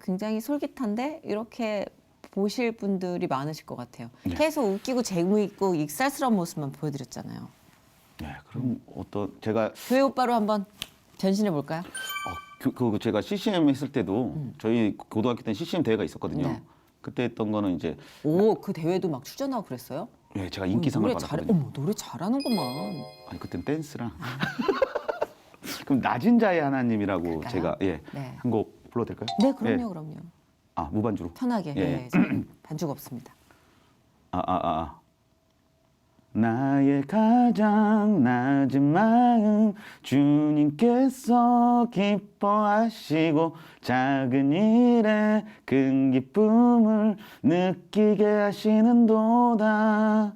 굉장히 솔깃한데 이렇게 보실 분들이 많으실 것 같아요. 네. 계속 웃기고 재미있고 익살스러운 모습만 보여드렸잖아요. 네, 그럼 어떤 제가 교회 오빠로 한번 변신해 볼까요? 제가 CCM 했을 때도 저희 고등학교 때 CCM 대회가 있었거든요. 네. 그때 했던 거는 이제 그 대회도 막 출전하고 그랬어요? 예, 제가 인기상을 노래 받았거든요. 노래 잘하는구만. 아니 그땐 댄스랑. 그럼 낮은 자의 하나님이라고 그럴까요? 제가 네. 한 곡 불러도 될까요? 네, 그럼요, 예. 그럼요. 무반주로. 편하게. 예. 네, 저는 반주가 없습니다. 나의 가장 낮은 마음 주님께서 기뻐하시고 작은 일에 큰 기쁨을 느끼게 하시는도다.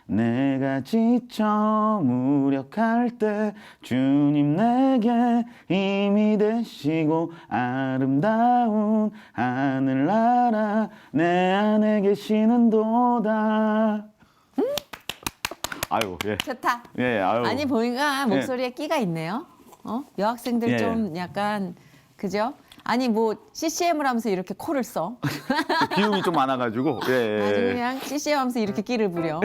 내가 지쳐 무력할 때 주님 내게 힘이 되시고 아름다운 하늘나라 내 안에 계시는도다. 아유, 예. 좋다. 예, 아유. 아니 보니까 목소리에 끼가 있네요. 여학생들 예, 좀 약간 그죠? 아니 뭐 CCM을 하면서 이렇게 코를 써. 비음이 좀 많아가지고. 예, 아주 예. 그냥 CCM 하면서 이렇게 끼를 부려.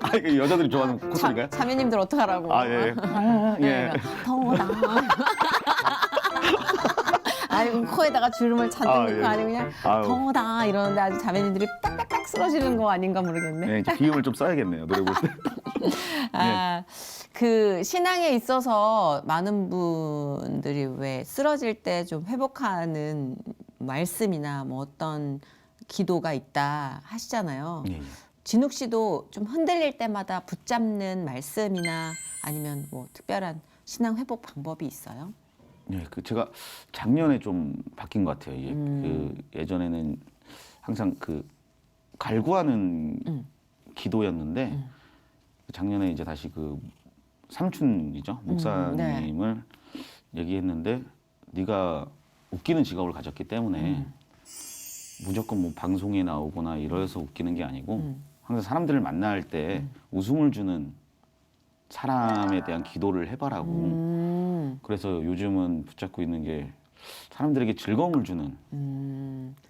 아, 이거 여자들이 좋아하는 콧소리가요? 자매님들 어떡하라고. 아, 예. 아, 예. 더워다. 아이고 코에다가 주름을 잔뜩 아, 넣고 예. 아니 그냥 아유. 더워다 이러는데 아주 자매님들이 딱딱딱 쓰러지는 거 아닌가 모르겠네. 네, 이제 비음을 좀 써야겠네요, 노래 볼 때. 아, 그 신앙에 있어서 많은 분들이 왜 쓰러질 때 좀 회복하는 말씀이나 뭐 어떤 기도가 있다 하시잖아요. 예, 예. 진욱 씨도 좀 흔들릴 때마다 붙잡는 말씀이나 아니면 뭐 특별한 신앙 회복 방법이 있어요? 예, 그 제가 작년에 좀 바뀐 것 같아요. 이게 그 예전에는 항상 그 갈구하는 기도였는데 작년에 이제 다시 그 삼촌이죠 목사님을 얘기했는데 네가 웃기는 직업을 가졌기 때문에 무조건 뭐 방송에 나오거나 이래서 웃기는 게 아니고 항상 사람들을 만날 때 웃음을 주는 사람에 대한 기도를 해봐라고. 그래서 요즘은 붙잡고 있는 게 사람들에게 즐거움을 주는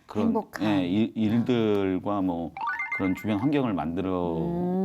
그런 행복한. 예, 일들과 뭐 그런 주변 환경을 만들어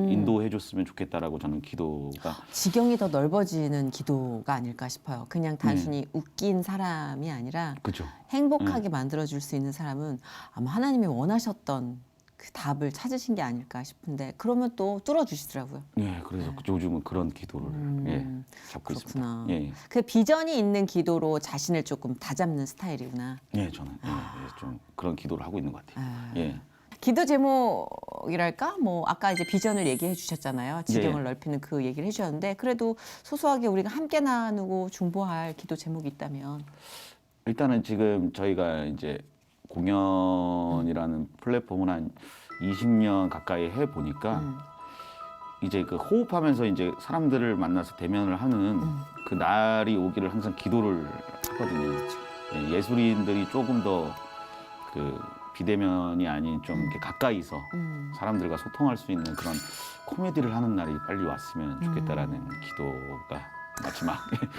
인도해줬으면 좋겠다라고 저는 기도가 지경이 더 넓어지는 기도가 아닐까 싶어요. 그냥 단순히 웃긴 사람이 아니라 그죠. 행복하게 만들어줄 수 있는 사람은 아마 하나님이 원하셨던 그 답을 찾으신 게 아닐까 싶은데 그러면 또 뚫어주시더라고요. 예, 그래서 요즘은 그런 기도를 예, 잡고 그렇구나. 있습니다. 예, 예. 그 비전이 있는 기도로 자신을 조금 다잡는 스타일이구나. 예, 저는 예, 예, 좀 그런 기도를 하고 있는 것 같아요. 아. 예, 기도 제목이랄까? 뭐 아까 이제 비전을 얘기해 주셨잖아요. 지경을 예. 넓히는 그 얘기를 해주셨는데 그래도 소소하게 우리가 함께 나누고 중보할 기도 제목이 있다면 일단은 지금 저희가 이제 공연이라는 플랫폼을 한 20년 가까이 해 보니까 이제 그 호흡하면서 이제 사람들을 만나서 대면을 하는 그 날이 오기를 항상 기도를 하거든요. 예, 예술인들이 조금 더 그 비대면이 아닌 좀 이렇게 가까이서 사람들과 소통할 수 있는 그런 코미디를 하는 날이 빨리 왔으면 좋겠다라는 기도가 마지막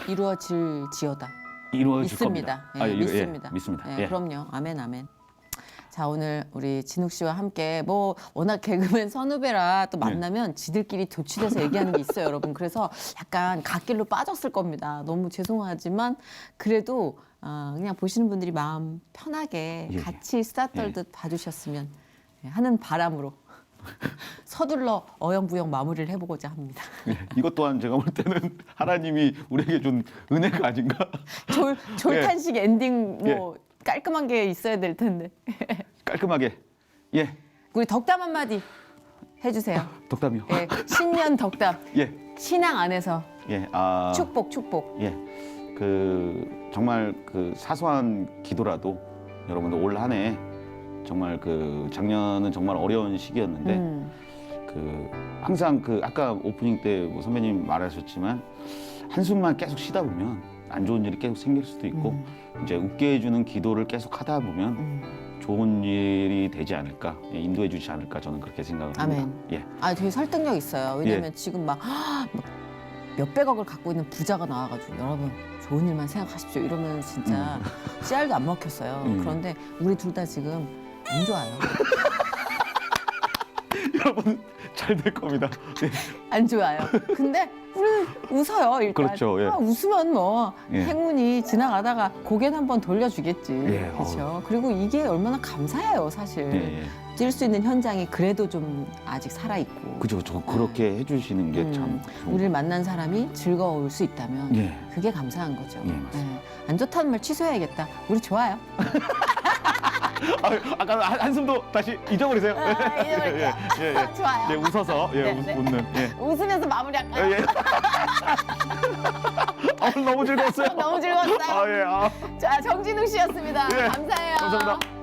이루어질지어다. 이루어질 믿습니다. 겁니다. 예, 예, 믿습니다. 믿습니다. 예, 예. 그럼요. 아멘, 아멘. 자, 오늘 우리 진욱 씨와 함께 뭐 워낙 개그맨 선후배라 또 만나면 지들끼리 도취돼서 얘기하는 게 있어요, 여러분. 그래서 약간 갓길로 빠졌을 겁니다. 너무 죄송하지만 그래도 그냥 보시는 분들이 마음 편하게 예, 예. 같이 수다 떨듯 봐주셨으면 하는 바람으로 서둘러 어영부영 마무리를 해보고자 합니다. 예, 이것 또한 제가 볼 때는 하나님이 우리에게 준 은혜가 아닌가. 졸탄식 엔딩 뭐 깔끔한 게 있어야 될 텐데. 깔끔하게. 예, 우리 덕담 한마디 해주세요. 덕담이요. 예, 신년 덕담. 예, 신앙 안에서 예, 축복. 예, 그 정말 그 사소한 기도라도 여러분들 올 한 해 정말 그 작년은 정말 어려운 시기였는데 그 항상 그 아까 오프닝 때 뭐 선배님 말하셨지만 한숨만 계속 쉬다 보면 안 좋은 일이 계속 생길 수도 있고 이제 웃게 해주는 기도를 계속 하다 보면 좋은 일이 되지 않을까, 예, 인도해 주지 않을까 저는 그렇게 생각을 합니다. 아멘. 예, 아, 되게 설득력 있어요. 왜냐면 지금 막 몇백억을 갖고 있는 부자가 나와가지고 여러분 좋은 일만 생각하십시오 이러면 진짜 씨알도 안 먹혔어요. 그런데 우리 둘 다 지금 안 좋아요. 여러분 잘 될 겁니다. 예. 안 좋아요. 근데 우리는 웃어요 일단. 그렇죠, 예. 웃으면 뭐 예. 행운이 지나가다가 고개는 한번 돌려주겠지. 예, 그렇죠. 그리고 이게 얼마나 감사해요 사실. 예, 예. 뛸 수 있는 현장이 그래도 좀 아직 살아 있고. 그죠, 저 그렇게 해주시는 게 참 우리를 만난 사람이 즐거울 수 있다면 예. 그게 감사한 거죠. 예, 맞습니다. 안 좋다는 말 취소해야겠다. 우리 좋아요. 아까 한숨도 다시 잊어버리세요. 잊어버릴게요. 좋아요. 예, 웃어서 예, 네, 네. 웃는. 예. 웃으면서 마무리할까요? 예. 오늘 너무 즐거웠어요. 너무 즐거웠어요. 아, 예. 아. 자, 정진욱 씨였습니다. 예. 감사해요. 감사합니다.